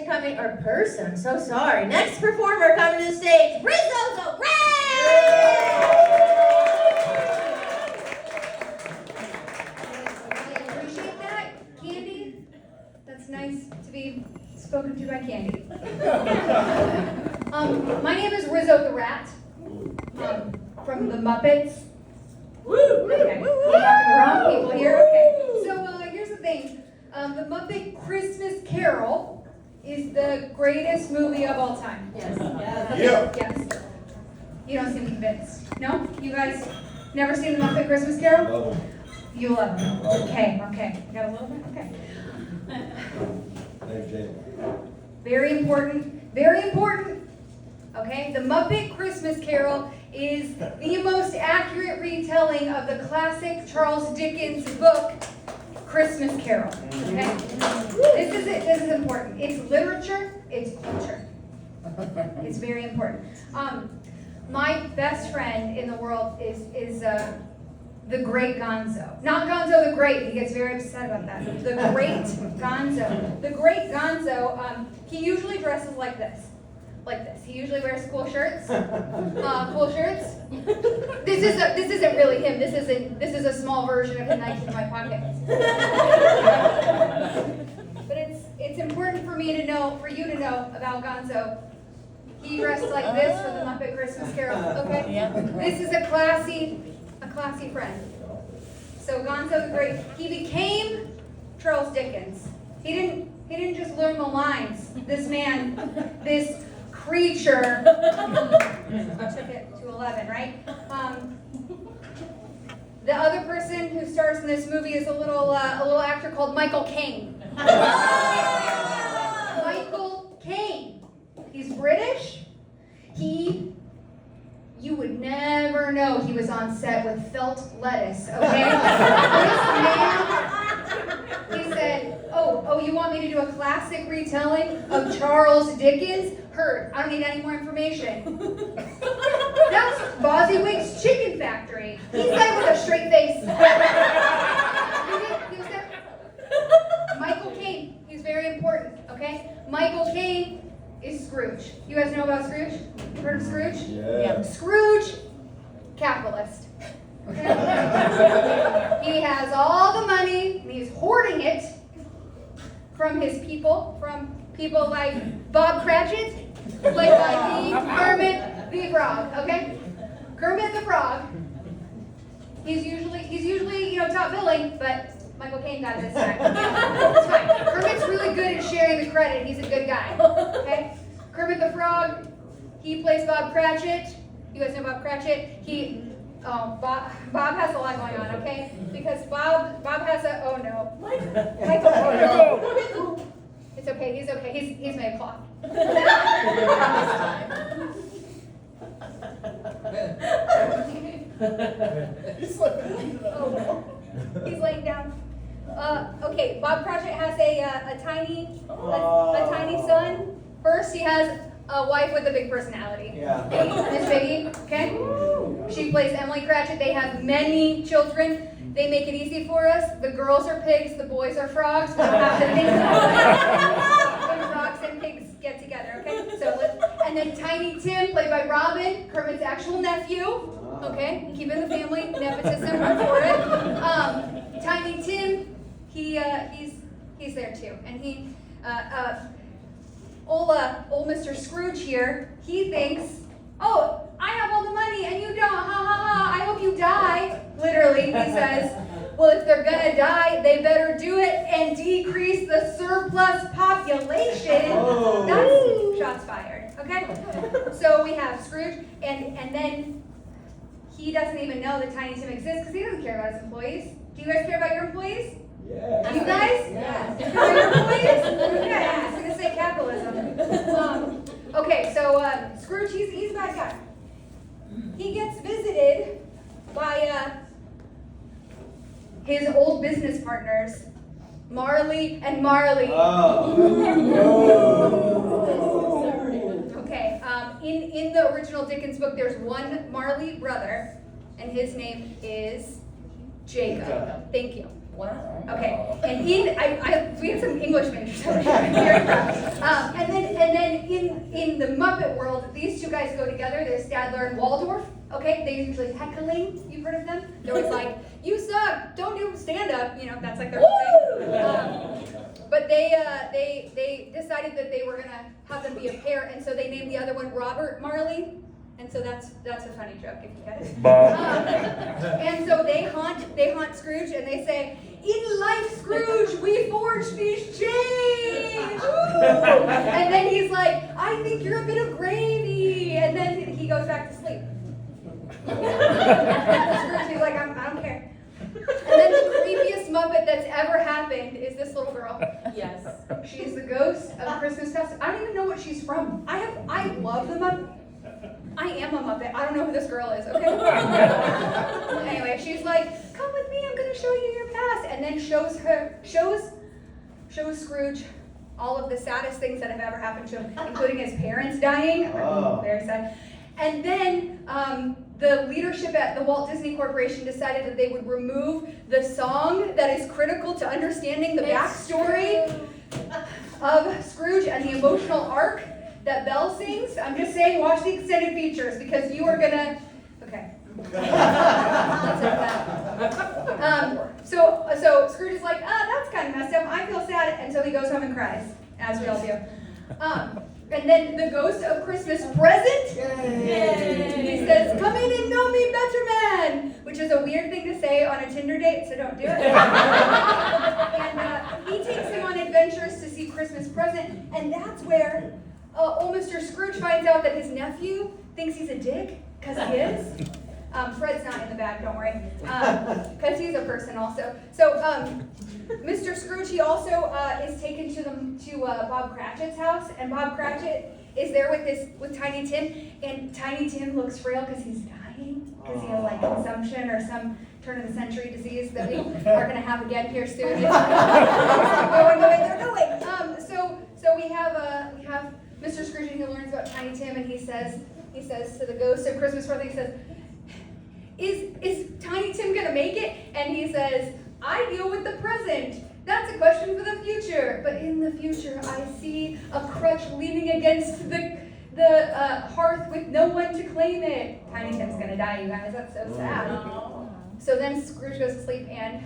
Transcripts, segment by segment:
coming, or person, I'm so sorry. Next performer coming to the stage, Rizzo. I appreciate that. Candy, that's nice to be spoken to by Candy. My name is Rizzo the Rat, from the Muppets. Woo! Okay, we're talking the wrong people here. Okay, so here's the thing. The Muppet Christmas Carol is the greatest movie of all time. Yes. Okay, Yeah. yes. You don't seem convinced. No? You guys never seen the Muppet Christmas Carol? Love 'em. You love them. Okay. You got a little bit? Okay. Thanks, Jane. Very important. Okay, the Muppet Christmas Carol is the most accurate retelling of the classic Charles Dickens book, Christmas Carol. Okay, this is it. This is important. It's literature. It's culture. It's very important. My best friend in the world is the Great Gonzo. Not Gonzo the Great. He gets very upset about that. The Great Gonzo. The Great Gonzo. He usually dresses like this. He usually wears cool shirts. Cool shirts. This isn't really him. This is a small version of the knife in my pocket. But it's important for me to know, for you to know about Gonzo. He dressed like this for the Muppet Christmas Carol. Okay. Yeah. This is a classy friend. So Gonzo the Great. He became Charles Dickens. He didn't just learn the lines. This man, this creature, took it to 11, right? The other person who stars in this movie is a little actor called Michael Caine. Michael Caine. He's British. You would never know he was on set with felt lettuce, okay? This man, he said, oh, you want me to do a classic retelling of Charles Dickens? Heard. I don't need any more information. That's Bossywick's Chicken Factory. He said with a straight face. He was there. Michael Caine. He's very important, okay? Michael Caine is Scrooge. You guys know about Scrooge? Heard of Scrooge? Yeah. Scrooge, capitalist. Okay? He has all the money and he's hoarding it from his people, like Bob Cratchit, played by me, Kermit the Frog. Okay, Kermit the Frog. He's usually top billing, but Michael Caine got it this time. It's fine. Kermit's really good at sharing the credit. He's a good guy. Okay, Kermit the Frog. He plays Bob Cratchit. You guys know Bob Cratchit? Bob has a lot going on, okay? Because Bob has Michael. Oh no. It's okay. He's okay. He's made of cloth. He's laying down. Okay, Bob Cratchit has a tiny son. First, he has a wife with a big personality. Yeah. Miss Piggy, okay? She plays Emily Cratchit. They have many children. They make it easy for us. The girls are pigs, the boys are frogs. We don't have to think when frogs and pigs get together, okay? And then Tiny Tim, played by Robin, Kermit's actual nephew. Okay, keeping the family nepotism for it. Tiny Tim, he's there too, and he old Mr. Scrooge here, he thinks, oh, I have all the money and you don't, ha ha ha, I hope you die. Literally, he says, well, if they're gonna die, they better do it and decrease the surplus population. Oh. That's shots fired, okay? So we have Scrooge, and then he doesn't even know that Tiny Tim exists because he doesn't care about his employees. Do you guys care about your employees? Yeah. You guys? Yes. Care about your employees? Okay, I was gonna say capitalism. Okay, so Scrooge, he's a bad guy. He gets visited by his old business partners, Marley and Marley. Okay, in the original Dickens book, there's one Marley brother, and his name is Jacob. Thank you. Wow. Okay, and we have some English majors over here. And in the Muppet world, these two guys go together. There's Statler and Waldorf. Okay, they usually heckling. You've heard of them? They're always like, "You suck! Don't do stand up." You know, that's like their thing. But they decided that they were gonna have them be a pair, and so they named the other one Robert Marley. And so that's a funny joke if you get it. And so they haunt Scrooge, and they say, "In life, Scrooge, we forged these chains." And then he's like, "I think you're a bit of gravy," and then he goes back to sleep. Scrooge, he's like, I don't care. And then the creepiest Muppet that's ever happened is this little girl. Yes. She's the ghost of Christmas Past. I don't even know what she's from. I love the Muppet. I am a Muppet. I don't know who this girl is, okay? Anyway, she's like, "Come with me, I'm gonna show you your past." And then shows Scrooge all of the saddest things that have ever happened to him, including his parents dying. Oh. Very sad. And then the leadership at the Walt Disney Corporation decided that they would remove the song that is critical to understanding the backstory of Scrooge and the emotional arc that Belle sings. I'm just saying, watch the extended features because you are gonna. Okay. That's it. So Scrooge is like, that's kind of messed up. I feel sad, and so he goes home and cries, as we all do. And then the ghost of Christmas Present, he says, "Come in and know me better, man," which is a weird thing to say on a Tinder date, so don't do it. And he takes him on adventures to see Christmas Present, and that's where old Mr. Scrooge finds out that his nephew thinks he's a dick, because he is. Fred's not in the bag, don't worry, because he's a person also. So Mr. Scrooge, he also is taken to Bob Cratchit's house, and Bob Cratchit is there with Tiny Tim, and Tiny Tim looks frail because he's dying, because he has like consumption or some turn of the century disease that we are going to have again here soon. It's going the way they're going. So we have Mr. Scrooge, and he learns about Tiny Tim, and he says to the ghost of Christmas Present, he says, Is Tiny Tim gonna make it? And he says, "I deal with the present. That's a question for the future. But in the future, I see a crutch leaning against the hearth with no one to claim it." Tiny Tim's gonna die, you guys. That's so sad. So then Scrooge goes to sleep, and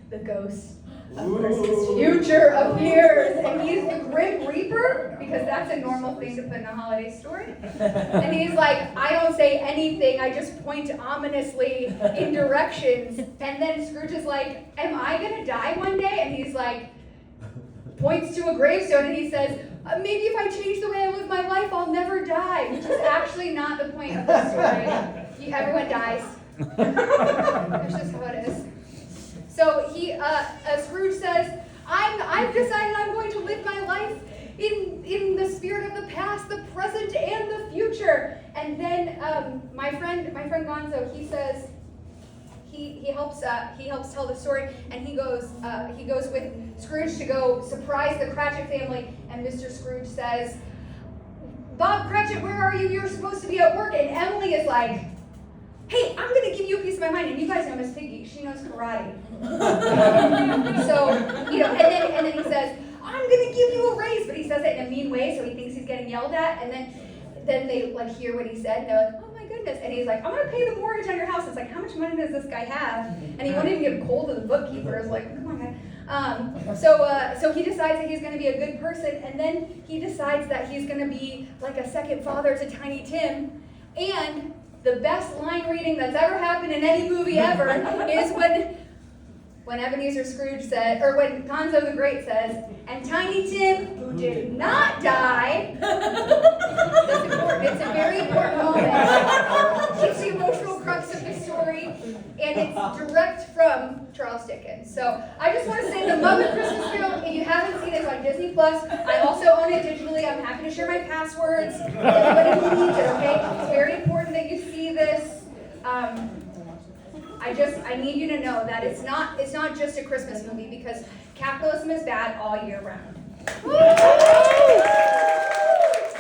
the ghost of Christmas future appears, and he's the Grim Reaper, because that's a normal thing to put in a holiday story. And he's like, "I don't say anything, I just point ominously in directions." And then Scrooge is like, "Am I gonna die one day?" And he's like, points to a gravestone, and he says, "Maybe if I change the way I live my life, I'll never die," which is actually not the point of the story. Everyone dies. That's just how it is. So Scrooge says, I've decided I'm going to live my life in the spirit of the past, the present, and the future." And then my friend Gonzo, he says he helps tell the story, and he goes with Scrooge to go surprise the Cratchit family. And Mr. Scrooge says, "Bob Cratchit, where are you? You're supposed to be at work." And Emily is like, "Hey, I'm going to give you a piece of my mind." And you guys know Miss Piggy, she knows karate. So, and then he says, "I'm going to give you a raise," but he says it in a mean way, so he thinks he's getting yelled at. And then they like hear what he said, and they're like, "Oh my goodness." And he's like, "I'm going to pay the mortgage on your house." It's like, how much money does this guy have? And he won't even give coal to the bookkeeper. It's like, come on, guy. So he decides that he's going to be a good person, and then he decides that he's going to be like a second father to Tiny Tim. And the best line reading that's ever happened in any movie ever is when Ebenezer Scrooge said, or when Gonzo the Great says, "And Tiny Tim, who did not die," that's important. It's a very important moment. It's the emotional crux of the story, and it's direct from Charles Dickens. So I just want to say the Muppet Christmas Carol, if you haven't seen it, it's on Disney Plus. I also own it digitally. I'm happy to share my passwords. Everybody who needs it, okay? It's very important that you see this. I need you to know that it's not just a Christmas movie, because capitalism is bad all year round.